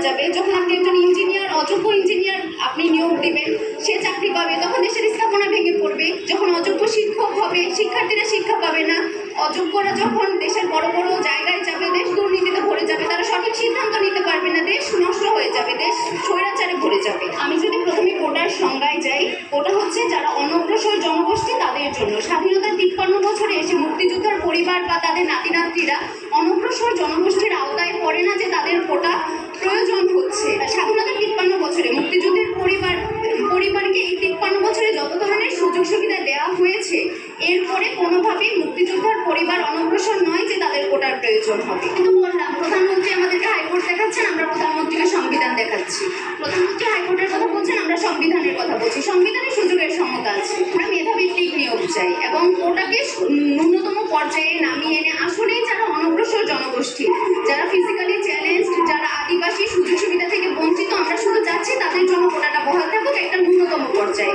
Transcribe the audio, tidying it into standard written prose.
যাবে। যখন আপনি একজন ইঞ্জিনিয়ার, অযোগ্য ইঞ্জিনিয়ার আপনি নিয়োগ দিবেন, সে চাকরি পাবে, তখন দেশের স্থাপনা ভেঙে পড়বে। যখন অযোগ্য শিক্ষক হবে, শিক্ষার্থীরা শিক্ষা পাবে না। অযোগ্যরা যখন দেশের বড় বড় জায়গায় যাবে, দেশ দুর্নীতিতে ভরে যাবে, তারা সঠিক সিদ্ধান্ত নিতে পারবে না, দেশ নষ্ট হয়ে যাবে, দেশ স্বৈরাচারে ভরে যাবে। আমি যদি প্রথমে কোটার সংজ্ঞায় যাই, কোটা হচ্ছে যারা অনগ্রসর জনগোষ্ঠী তাদের জন্য। স্বাধীনতার 53 বছরে এসে মুক্তিযোদ্ধার পরিবার বা তাদের নাতি নাতনিরা অনগ্রসর জনগোষ্ঠীর আওতায় পড়ে না যে তাদের কোটা প্রয়োজন হচ্ছে। স্বাধীনতার 53 বছরে মুক্তিযুদ্ধের পরিবারকে এই 53 বছরে যত ধরনের সুযোগ সুবিধা দেওয়া হয়েছে, এরপরে কোনোভাবেই মুক্তিযোদ্ধার পরিবার অনগ্রসর নয় যে তাদের কোটার প্রয়োজন হবে। কিন্তু বললাম, প্রধানমন্ত্রী আমাদেরকে হাইকোর্ট দেখাচ্ছেন, আমরা প্রধানমন্ত্রীকে সংবিধান দেখাচ্ছি। প্রধানমন্ত্রী হাইকোর্টের কথা বলছেন, আমরা সংবিধানের কথা বলছি। সংবিধানে সুযোগের সমতা আছে। আমরা মেধাভিত্তিক নিয়োগ চাই এবং কোটাকে ন্যূনতম পর্যায়ে নামিয়ে এনে আসলেই যারা অনগ্রসর জনগোষ্ঠী, যারা ফিজিক্যালি চ্যালেঞ্জড, যারা আদিবাসী, সুযোগ সুবিধা থেকে বঞ্চিত, আমরা শুধু চাচ্ছি তাদের জন্য কোটাটা বহাল থাকুক একটা ন্যূনতম পর্যায়ে।